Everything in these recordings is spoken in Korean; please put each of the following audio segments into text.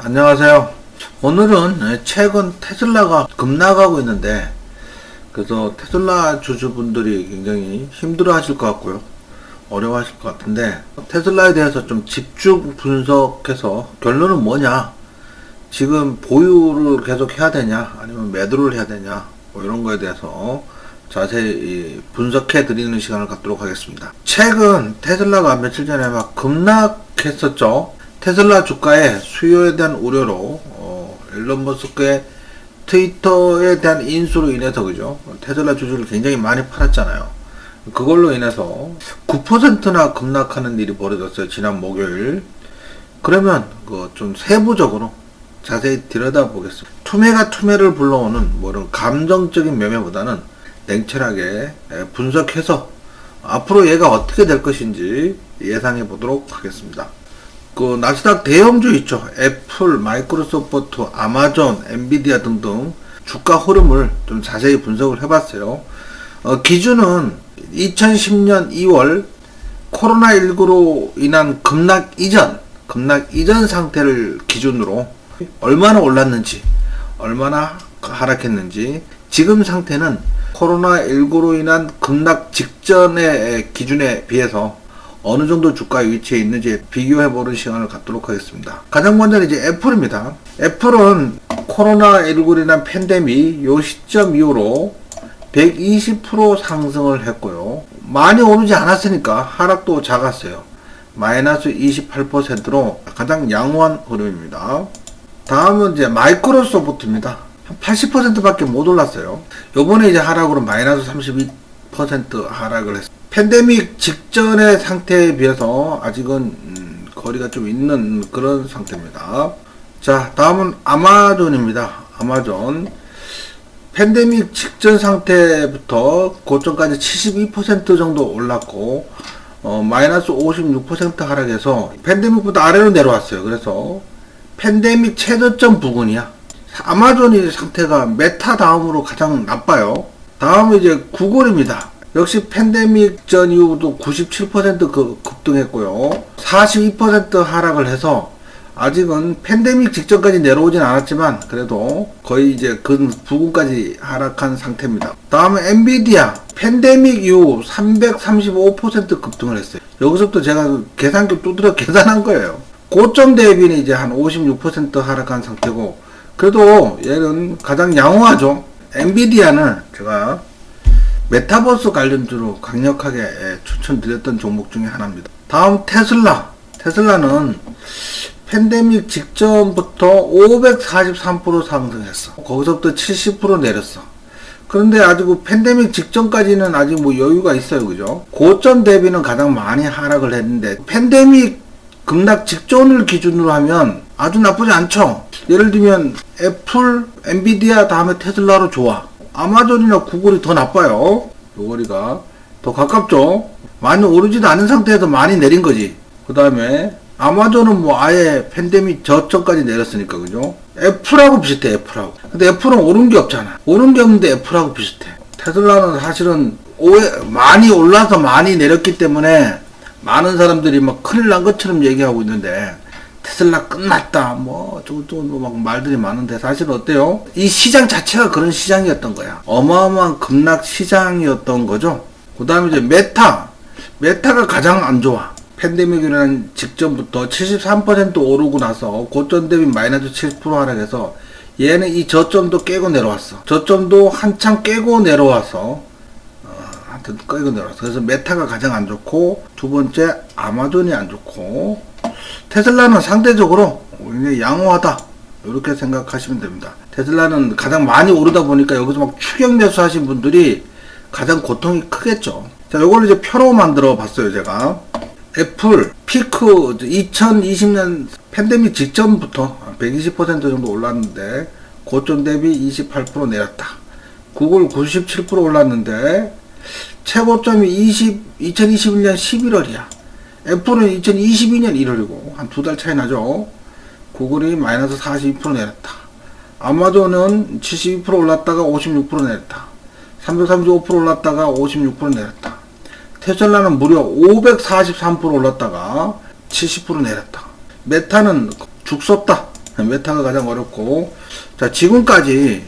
안녕하세요. 오늘은 최근 테슬라가 급락하고 있는데, 그래서 테슬라 주주분들이 굉장히 힘들어 하실 것 같고요. 어려워 하실 것 같은데, 테슬라에 대해서 좀 집중 분석해서 결론은 뭐냐, 지금 보유를 계속 해야 되냐, 아니면 매도를 해야 되냐, 뭐 이런 거에 대해서 자세히 분석해 드리는 시간을 갖도록 하겠습니다. 최근 테슬라가 며칠 전에 막 급락했었죠. 테슬라 주가의 수요에 대한 우려로 일론 머스크의 트위터에 대한 인수로 인해서 그죠, 테슬라 주주를 굉장히 많이 팔았잖아요. 그걸로 인해서 9%나 급락하는 일이 벌어졌어요, 지난 목요일. 그러면 좀 세부적으로 자세히 들여다보겠습니다. 투매가 투매를 불러오는 뭐 이런 감정적인 매매보다는 냉철하게 분석해서 앞으로 얘가 어떻게 될 것인지 예상해 보도록 하겠습니다. 나스닥 대형주 있죠. 애플, 마이크로소프트, 아마존, 엔비디아 등등 주가 흐름을 좀 자세히 분석을 해봤어요. 기준은 2010년 2월 코로나19로 인한 급락 이전 상태를 기준으로 얼마나 올랐는지, 얼마나 하락했는지, 지금 상태는 코로나19로 인한 급락 직전의 기준에 비해서 어느 정도 주가 위치에 있는지 비교해보는 시간을 갖도록 하겠습니다. 가장 먼저는 이제 애플입니다. 애플은 코로나19로 인한 팬데믹 요 시점 이후로 120% 상승을 했고요. 많이 오르지 않았으니까 하락도 작았어요. 마이너스 28%로 가장 양호한 흐름입니다. 다음은 이제 마이크로소프트입니다. 한 80%밖에 못 올랐어요. 요번에 이제 하락으로 마이너스 32% 하락을 했어요. 팬데믹 직전의 상태에 비해서 아직은 거리가 좀 있는 그런 상태입니다. 자, 다음은 아마존입니다. 아마존. 팬데믹 직전 상태부터 고점까지 72% 정도 올랐고, 마이너스 56% 하락해서 팬데믹보다 아래로 내려왔어요. 그래서 팬데믹 최저점 부근이야. 아마존의 상태가 메타 다음으로 가장 나빠요. 다음은 이제 구글입니다. 역시 팬데믹 전 이후도 97% 급등했고요. 42% 하락을 해서 아직은 팬데믹 직전까지 내려오진 않았지만 그래도 거의 이제 그 부근까지 하락한 상태입니다. 다음은 엔비디아. 팬데믹 이후 335% 급등을 했어요. 여기서부터 제가 계산기 두드려 계산한 거예요. 고점 대비는 이제 한 56% 하락한 상태고, 그래도 얘는 가장 양호하죠. 엔비디아는 제가 메타버스 관련주로 강력하게 추천드렸던 종목 중에 하나입니다. 다음 테슬라. 테슬라는 팬데믹 직전부터 543% 상승했어. 거기서부터 70% 내렸어. 그런데 아직 팬데믹 직전까지는 아직 뭐 여유가 있어요. 그죠? 고점 대비는 가장 많이 하락을 했는데 팬데믹 급락 직전을 기준으로 하면 아주 나쁘지 않죠. 예를 들면 애플, 엔비디아 다음에 테슬라로 좋아. 아마존이나 구글이 더 나빠요. 요거리가 더 가깝죠. 많이 오르지도 않은 상태에서 많이 내린 거지. 그 다음에 아마존은 뭐 아예 팬데믹 저점까지 내렸으니까, 그죠? 애플하고 비슷해. 애플하고. 근데 애플은 오른 게 없잖아. 오른 게 없는데 애플하고 비슷해. 테슬라는 사실은 많이 올라서 많이 내렸기 때문에 많은 사람들이 막 큰일 난 것처럼 얘기하고 있는데, 테슬라 끝났다 뭐 저것저것 막 말들이 많은데, 사실은 어때요? 이 시장 자체가 그런 시장이었던 거야. 어마어마한 급락 시장이었던 거죠. 그 다음에 이제 메타가 가장 안 좋아. 팬데믹이라는 직전부터 73% 오르고 나서 고점 대비 마이너스 70% 하락해서 얘는 이 저점도 깨고 내려왔어. 저점도 한참 깨고 내려와서 그래서 메타가 가장 안 좋고, 두 번째 아마존이 안 좋고, 테슬라는 상대적으로 굉장히 양호하다, 이렇게 생각하시면 됩니다. 테슬라는 가장 많이 오르다 보니까 여기서 막 추격 매수하신 분들이 가장 고통이 크겠죠. 자, 요걸 이제 표로 만들어 봤어요, 제가. 애플 피크 2020년 팬데믹 직전부터 120% 정도 올랐는데 고점 대비 28% 내렸다. 구글 97% 올랐는데 최고점이 2021년 11월이야. 애플은 2022년 1월이고 한 두 달 차이 나죠. 구글이 마이너스 42% 내렸다. 아마존은 72% 올랐다가 56% 내렸다. 335% 올랐다가 56% 내렸다. 테슬라는 무려 543% 올랐다가 70% 내렸다. 메타는 죽섰다. 메타가 가장 어렵고, 자, 지금까지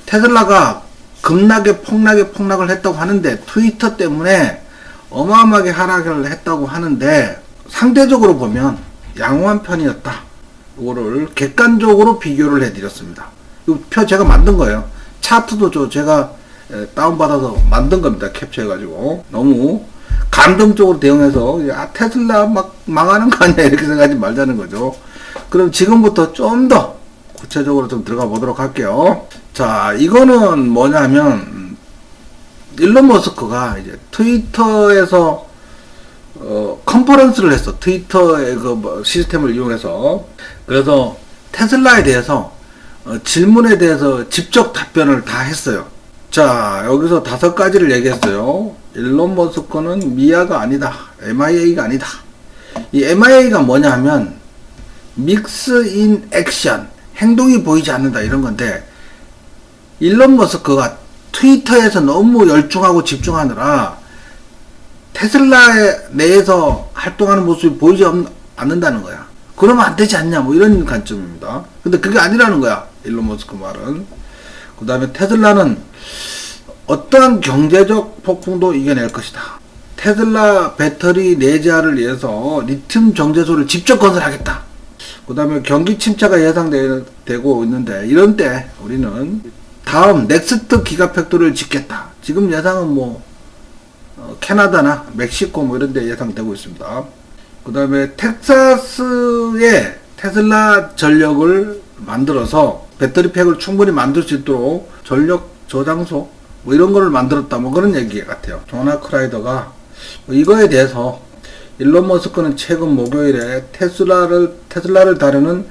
테슬라가 급락에 폭락을 했다고 하는데, 트위터 때문에 어마어마하게 하락을 했다고 하는데, 상대적으로 보면 양호한 편이었다. 이거를 객관적으로 비교를 해드렸습니다. 이 표 제가 만든 거예요. 차트도 제가 다운받아서 만든 겁니다. 캡처해가지고. 너무 감동적으로 대응해서, 테슬라 막 망하는 거 아니야, 이렇게 생각하지 말자는 거죠. 그럼 지금부터 좀 더 구체적으로 좀 들어가 보도록 할게요. 자, 이거는 뭐냐면, 일론 머스크가 이제 트위터에서 컨퍼런스를 했어. 트위터의 시스템을 이용해서. 그래서 테슬라에 대해서 질문에 대해서 직접 답변을 다 했어요. 자, 여기서 5가지를 얘기했어요. 일론 머스크는 미아가 아니다. MIA가 아니다. 이 MIA가 뭐냐 하면 믹스 인 액션, 행동이 보이지 않는다, 이런 건데, 일론 머스크가 트위터에서 너무 열중하고 집중하느라 테슬라 내에서 활동하는 모습이 보이지 않는다는 거야. 그러면 안 되지 않냐, 뭐 이런 관점입니다. 근데 그게 아니라는 거야, 일론 머스크 말은. 그 다음에 테슬라는 어떠한 경제적 폭풍도 이겨낼 것이다. 테슬라 배터리 내재화를 위해서 리튬 정제소를 직접 건설하겠다. 그 다음에 경기 침체가 예상되고 있는데, 이런 때 우리는 다음 넥스트 기가팩토리를 짓겠다. 지금 예상은 뭐 캐나다나 멕시코 뭐 이런 데 예상되고 있습니다. 그 다음에 텍사스에 테슬라 전력을 만들어서 배터리팩을 충분히 만들 수 있도록 전력 저장소 뭐 이런 거를 만들었다, 뭐 그런 얘기 같아요. 존 아크라이더가 이거에 대해서 일론 머스크는 최근 목요일에 테슬라를 다루는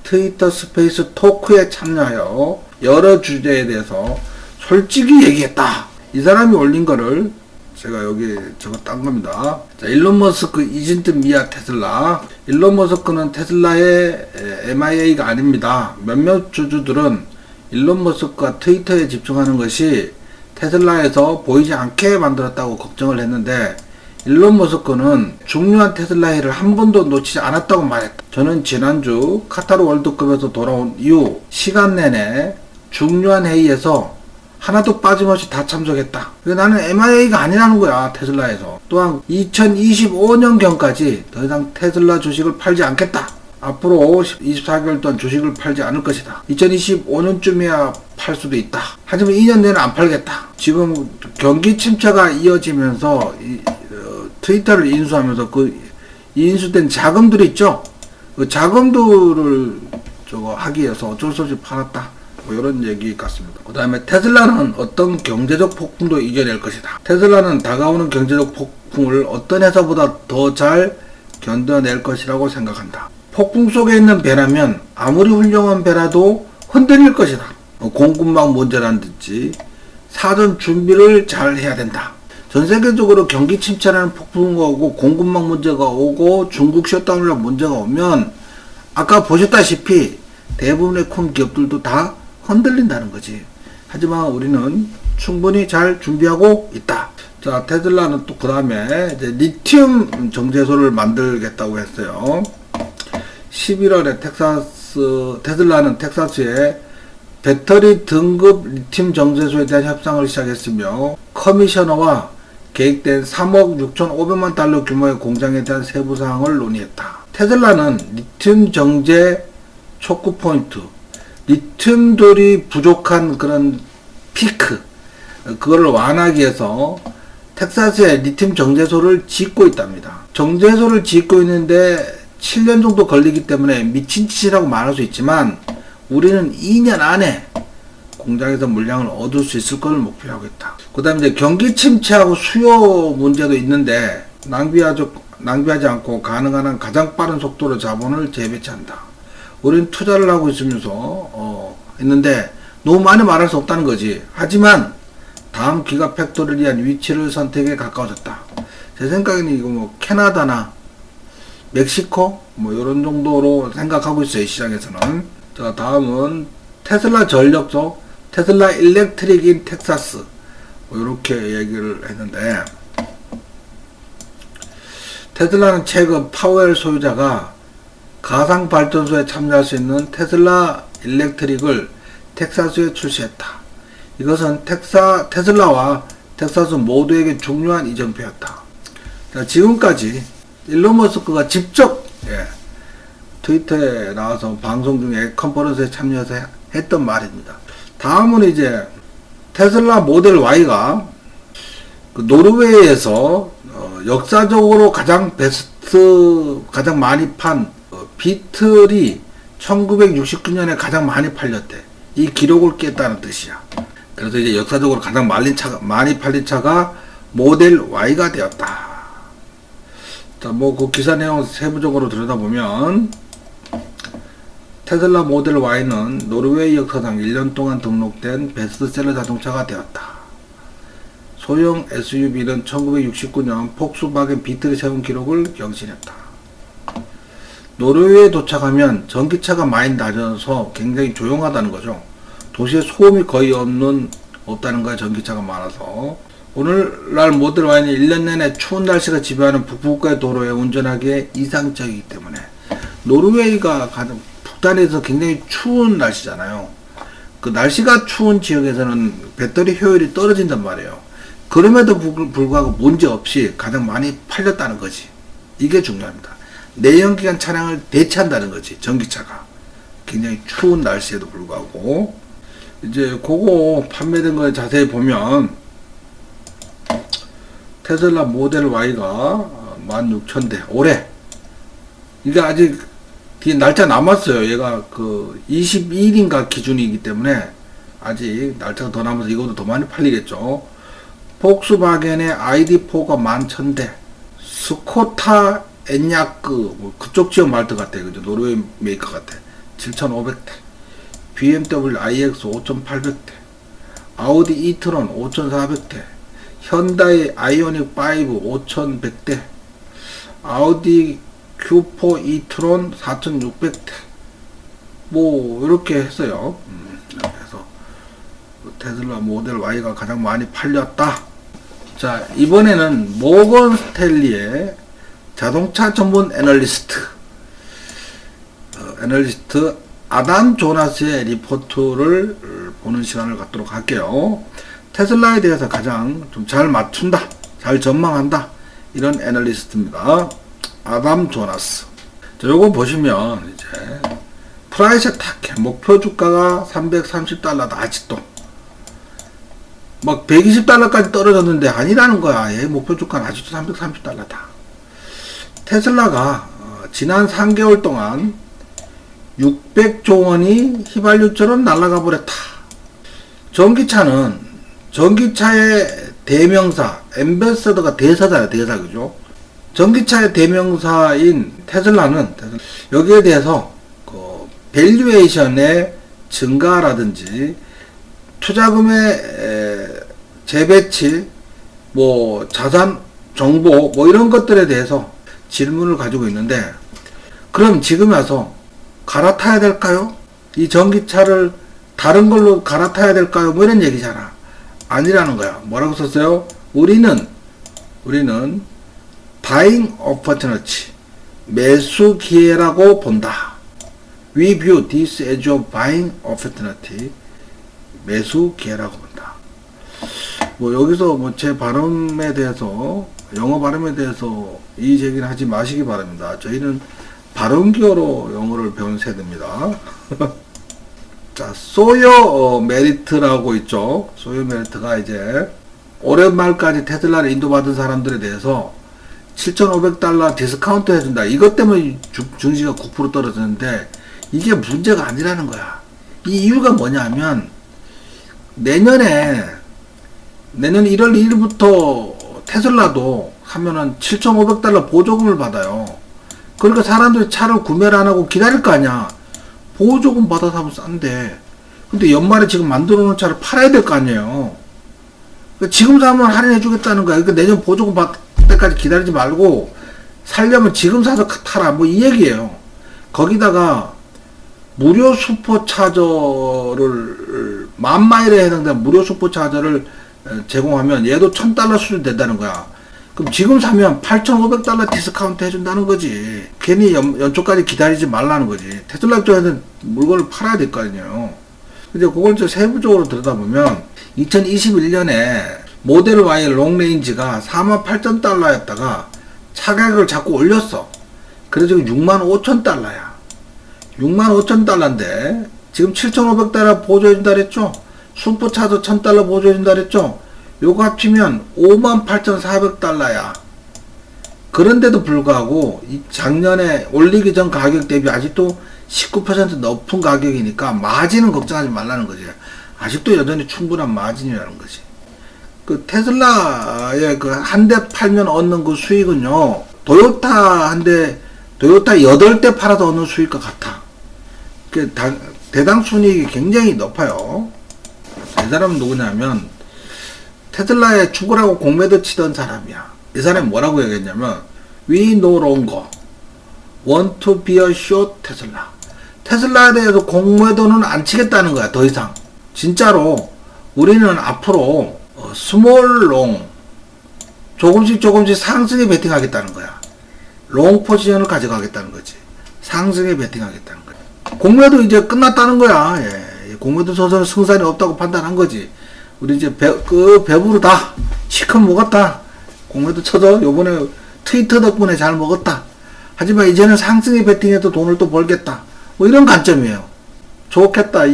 트위터 스페이스 토크에 참여하여 여러 주제에 대해서 솔직히 얘기했다. 이 사람이 올린 거를 제가 여기 딴 겁니다. 자, 일론 머스크 이진트 미아 테슬라. 일론 머스크는 테슬라의 MIA가 아닙니다. 몇몇 주주들은 일론 머스크가 트위터에 집중하는 것이 테슬라에서 보이지 않게 만들었다고 걱정을 했는데, 일론 머스크는 중요한 테슬라 회의를 한 번도 놓치지 않았다고 말했다. 저는 지난주 카타르 월드컵에서 돌아온 이후 시간 내내 중요한 회의에서 하나도 빠짐없이 다 참석했다. 나는 MIA가 아니라는 거야, 테슬라에서. 또한 2025년경까지 더 이상 테슬라 주식을 팔지 않겠다. 앞으로 24개월 동안 주식을 팔지 않을 것이다. 2025년쯤이야 팔 수도 있다. 하지만 2년 내는 안 팔겠다. 지금 경기 침체가 이어지면서 트위터를 인수하면서 그 인수된 자금들이 있죠. 그 자금들을 하기 위해서 어쩔 수 없이 팔았다. 뭐 이런 얘기 같습니다. 그 다음에 테슬라는 어떤 경제적 폭풍도 이겨낼 것이다. 테슬라는 다가오는 경제적 폭풍을 어떤 회사보다 더 잘 견뎌낼 것이라고 생각한다. 폭풍 속에 있는 배라면 아무리 훌륭한 배라도 흔들릴 것이다. 공급망 문제라든지 사전 준비를 잘 해야 된다. 전 세계적으로 경기 침체라는 폭풍이 오고 공급망 문제가 오고 중국 셧다운이라는 문제가 오면 아까 보셨다시피 대부분의 큰 기업들도 다 흔들린다는 거지. 하지만 우리는 충분히 잘 준비하고 있다. 자, 테슬라는 또 그 다음에 리튬 정제소를 만들겠다고 했어요. 11월에 테슬라는 텍사스에 배터리 등급 리튬 정제소에 대한 협상을 시작했으며, 커미셔너와 계획된 3억 6,500만 달러 규모의 공장에 대한 세부 사항을 논의했다. 테슬라는 리튬 정제 초크 포인트, 리튬들이 부족한 그런 피크, 그거를 완화하기 위해서 텍사스에 리튬 정제소를 짓고 있답니다. 정제소를 짓고 있는데 7년 정도 걸리기 때문에 미친 짓이라고 말할 수 있지만, 우리는 2년 안에 공장에서 물량을 얻을 수 있을 것을 목표로 하고 있다. 그 다음에 이제 경기 침체하고 수요 문제도 있는데, 낭비하지 않고 가능한 한 가장 빠른 속도로 자본을 재배치한다. 우리는 투자를 하고 있으면서 있는데 너무 많이 말할 수 없다는 거지. 하지만 다음 기가 팩토리를 위한 위치를 선택에 가까워졌다. 제 생각에는 이거 뭐 캐나다나 멕시코 뭐 이런 정도로 생각하고 있어요, 시장에서는. 자, 다음은 테슬라 전력소, 테슬라 일렉트릭 인 텍사스, 뭐 이렇게 얘기를 했는데, 테슬라는 최근 파웰 소유자가 가상 발전소에 참여할 수 있는 테슬라 일렉트릭을 텍사스에 출시했다. 이것은 테슬라와 텍사스 모두에게 중요한 이정표였다. 자, 지금까지 일론 머스크가 직접 트위터에 나와서 방송 중에 컨퍼런스에 참여해서 했던 말입니다. 다음은 이제 테슬라 모델 Y가 그 노르웨이에서 역사적으로 가장 많이 판 비틀이 1969년에 가장 많이 팔렸대. 이 기록을 깼다는 뜻이야. 그래서 이제 역사적으로 가장 많이 팔린 차가 모델 Y가 되었다. 자, 뭐 그 기사 내용 세부적으로 들여다보면 테슬라 모델 Y는 노르웨이 역사상 1년 동안 등록된 베스트셀러 자동차가 되었다. 소형 SUV는 1969년 폭스바겐 비틀이 세운 기록을 경신했다. 노르웨이에 도착하면 전기차가 많이 낮아서 굉장히 조용하다는 거죠. 도시에 소음이 거의 없다는 거야. 전기차가 많아서. 오늘날 모델 Y는 1년 내내 추운 날씨가 지배하는 북부국가의 도로에 운전하기에 이상적이기 때문에 노르웨이가 가장 북단에서 굉장히 추운 날씨잖아요. 그 날씨가 추운 지역에서는 배터리 효율이 떨어진단 말이에요. 그럼에도 불구하고 문제없이 가장 많이 팔렸다는 거지. 이게 중요합니다. 내연기관 차량을 대체한다는 거지. 전기차가 굉장히 추운 날씨에도 불구하고. 이제 그거 판매된 거에 자세히 보면 테슬라 모델 Y가 16,000대 올해 이게 아직 뒤에 날짜 남았어요. 얘가 그 22일인가 기준이기 때문에 아직 날짜가 더 남아서 이것도 더 많이 팔리겠죠. 폭스바겐의 ID4가 11,000대, 스코타 엔야크 뭐 그쪽 지역 말들 같아. 그죠? 노르웨이 메이커 같아. 7,500대, BMW iX 5,800대, 아우디 이트론 5,400대, 현다이 아이오닉 5 5,100대, 아우디 Q4 이트론 4,600대, 뭐 이렇게 했어요. 그래서 테슬라 모델 Y가 가장 많이 팔렸다. 자, 이번에는 모건 스탠리의 자동차 전문 애널리스트 아담 조나스의 리포트를 보는 시간을 갖도록 할게요. 테슬라에 대해서 가장 좀 잘 맞춘다, 잘 전망한다, 이런 애널리스트입니다. 아담 조나스. 자, 요거 보시면 이제 프라이스 타켓 목표 주가가 $330다. 아직도 막 $120까지 떨어졌는데 아니라는 거야. 얘 목표 주가는 아직도 $330다. 테슬라가 지난 3개월 동안 600조 원이 휘발유처럼 날아가 버렸다. 전기차의 대명사, 앰베서더가 대사잖아요. 대사, 그죠? 전기차의 대명사인 테슬라는 여기에 대해서 그 밸류에이션의 증가라든지 투자금의 재배치, 뭐 자산 정보, 뭐 이런 것들에 대해서 질문을 가지고 있는데, 그럼 지금 와서 갈아타야 될까요? 이 전기차를 다른 걸로 갈아타야 될까요? 뭐 이런 얘기잖아. 아니라는 거야. 뭐라고 썼어요? 우리는 buying opportunity, 매수 기회라고 본다. We view this as a buying opportunity, 매수 기회라고 본다. 뭐 여기서 뭐 제 발음에 대해서, 영어 발음에 대해서 이의제기는 하지 마시기 바랍니다. 저희는 발음기어로 영어를 배운 세대입니다. 자, 소요 메리트라고 있죠. 소요 메리트가 이제 올해 말까지 테슬라를 인도받은 사람들에 대해서 $7,500 디스카운트 해준다. 이것 때문에 증시가 9% 떨어졌는데 이게 문제가 아니라는 거야. 이 이유가 뭐냐면 내년 1월 1일부터 테슬라도 하면은 $7,500 보조금을 받아요. 그러니까 사람들이 차를 구매를 안 하고 기다릴 거 아니야. 보조금 받아서 하면 싼데. 근데 연말에 지금 만들어 놓은 차를 팔아야 될 거 아니에요. 그러니까 지금 사면 할인해 주겠다는 거야. 그러니까 내년 보조금 받을 때까지 기다리지 말고 살려면 지금 사서 타라. 뭐 이 얘기예요. 거기다가 무료 슈퍼차저를 10,000마일에 해당되는 무료 슈퍼차저를 제공하면 얘도 $1,000 수준 된다는 거야. 그럼 지금 사면 8,500달러 디스카운트 해준다는 거지. 괜히 연초까지 기다리지 말라는 거지. 테슬라 입장에서는 물건을 팔아야 될 거 아니에요. 근데 그걸 좀 세부적으로 들여다보면 2021년에 모델 Y 롱레인지가 48,000달러였다가 차가격을 자꾸 올렸어. 그래서 지금 65,000달러야. 65,000달러인데 지금 7,500달러 보조해준다 그랬죠? 슈퍼차저 1,000달러 보조해준다 그랬죠? 요거 합치면 58,400달러야. 그런데도 불구하고 작년에 올리기 전 가격 대비 아직도 19% 높은 가격이니까 마진은 걱정하지 말라는 거지. 아직도 여전히 충분한 마진이라는 거지. 그 테슬라의 그 한 대 팔면 얻는 그 수익은요, 도요타 8대 팔아도 얻는 수익과 같아. 그 대당 순이익이 굉장히 높아요. 이 사람은 누구냐면 테슬라에 죽으라고 공매도 치던 사람이야. 이 사람이 뭐라고 얘기했냐면 We no longer want to be a short Tesla. 테슬라에 대해서 공매도는 안 치겠다는 거야. 더 이상. 진짜로 우리는 앞으로 스몰 롱 조금씩 상승에 베팅하겠다는 거야. 롱 포지션을 가져가겠다는 거지. 상승에 베팅하겠다는 거야. 공매도 이제 끝났다는 거야. 예. 공매도 서서는 승산이 없다고 판단한 거지. 우리 이제 배부르다. 시큰 먹었다. 공매도 쳐서 요번에 트위터 덕분에 잘 먹었다. 하지만 이제는 상승에 베팅해도 돈을 또 벌겠다. 뭐 이런 관점이에요. 좋겠다.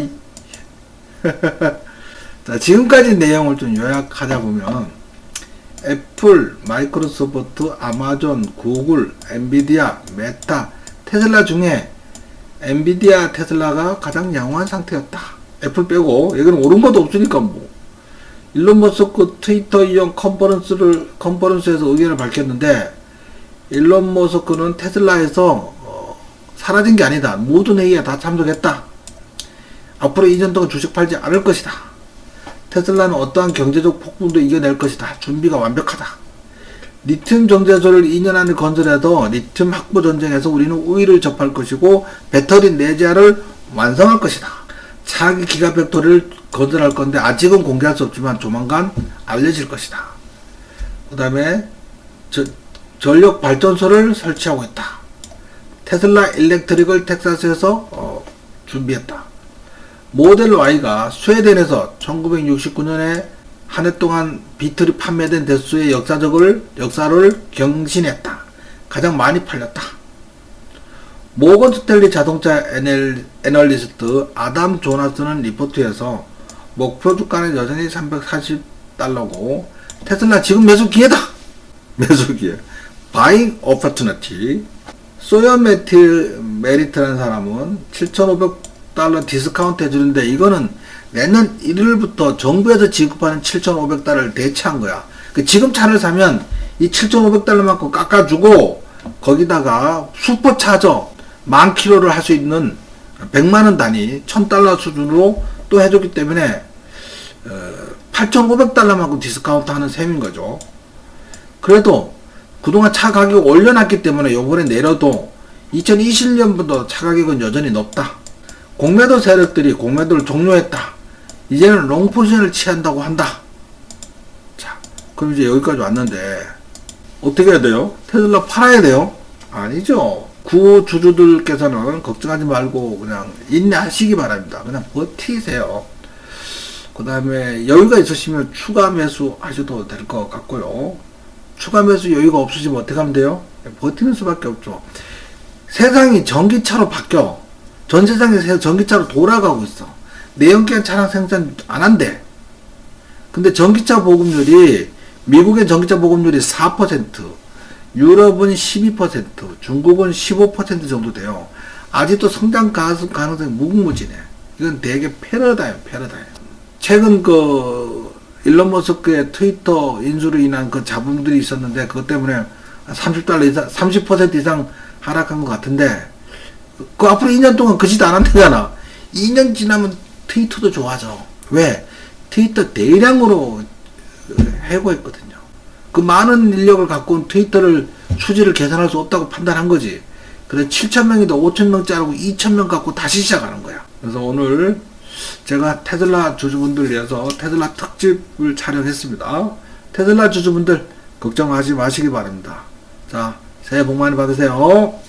자, 지금까지 내용을 좀 요약하자 보면 애플, 마이크로소프트, 아마존, 구글, 엔비디아, 메타, 테슬라 중에 엔비디아, 테슬라가 가장 양호한 상태였다. 애플 빼고 여기는 오른 것도 없으니까 뭐. 일론 머스크 트위터 이용 컨퍼런스에서 의견을 밝혔는데 일론 머스크는 테슬라에서 사라진 게 아니다. 모든 회의에 다 참석했다. 앞으로 2년 동안 주식 팔지 않을 것이다. 테슬라는 어떠한 경제적 폭풍도 이겨낼 것이다. 준비가 완벽하다. 리튬 정제소를 2년 안에 건설해도 리튬 확보 전쟁에서 우리는 우위를 접할 것이고 배터리 내재화를 완성할 것이다. 차기 기가 팩토리를 건설할 건데 아직은 공개할 수 없지만 조만간 알려질 것이다. 그 다음에 전력 발전소를 설치하고 있다. 테슬라 일렉트릭을 텍사스에서 준비했다. 모델 Y가 스웨덴에서 1969년에 한 해 동안 비틀이 판매된 대수의 역사를 경신했다. 가장 많이 팔렸다. 모건 스탠리 자동차 애널리스트 아담 조나스는 리포트에서 목표 주가는 여전히 340달러고 테슬라 지금 매수 기회다. 매수 기회. Buying opportunity. 소연 메리트라는 사람은 7,500달러 디스카운트 해주는데 이거는 내년 1일부터 정부에서 지급하는 7,500달러를 대체한 거야. 지금 차를 사면 이 7,500달러만큼 깎아주고 거기다가 슈퍼차저 10,000km를 할 수 있는 100만원 단위 1,000달러 수준으로 또 해줬기 때문에 8,500달러만큼 디스카운트 하는 셈인 거죠. 그래도 그동안 차 가격 올려놨기 때문에 요번에 내려도 2020년부터 차 가격은 여전히 높다. 공매도 세력들이 공매도를 종료했다. 이제는 롱 포지션을 취한다고 한다. 자, 그럼 이제 여기까지 왔는데 어떻게 해야 돼요? 테슬라 팔아야 돼요? 아니죠. 구주주들께서는 걱정하지 말고 그냥 인내하시기 바랍니다. 그냥 버티세요. 그 다음에 여유가 있으시면 추가 매수 하셔도 될 것 같고요. 추가 매수 여유가 없으시면 어떻게 하면 돼요? 버티는 수밖에 없죠. 세상이 전기차로 바뀌어. 전 세상이 전기차로 돌아가고 있어. 내연기관 차량 생산 안 한대. 근데 전기차 보급률이 미국의 전기차 보급률이 4%, 유럽은 12%, 중국은 15% 정도 돼요. 아직도 성장 가능성이 무궁무진해. 이건 되게 패러다임. 최근 일론 머스크의 트위터 인수로 인한 그 잡음들이 있었는데 그것 때문에 30달러 이상, 30% 이상 하락한 것 같은데 그 앞으로 2년 동안 그 짓 안 한다잖아. 2년 지나면 트위터도 좋아져. 왜? 트위터 대량으로 해고했거든요. 그 많은 인력을 갖고 온 트위터를 수지를 계산할 수 없다고 판단한 거지. 그래서 7,000명이다 5,000명 자르고 2,000명 갖고 다시 시작하는 거야. 그래서 오늘 제가 테슬라 주주분들 위해서 테슬라 특집을 촬영했습니다. 테슬라 주주분들 걱정하지 마시기 바랍니다. 자, 새해 복 많이 받으세요.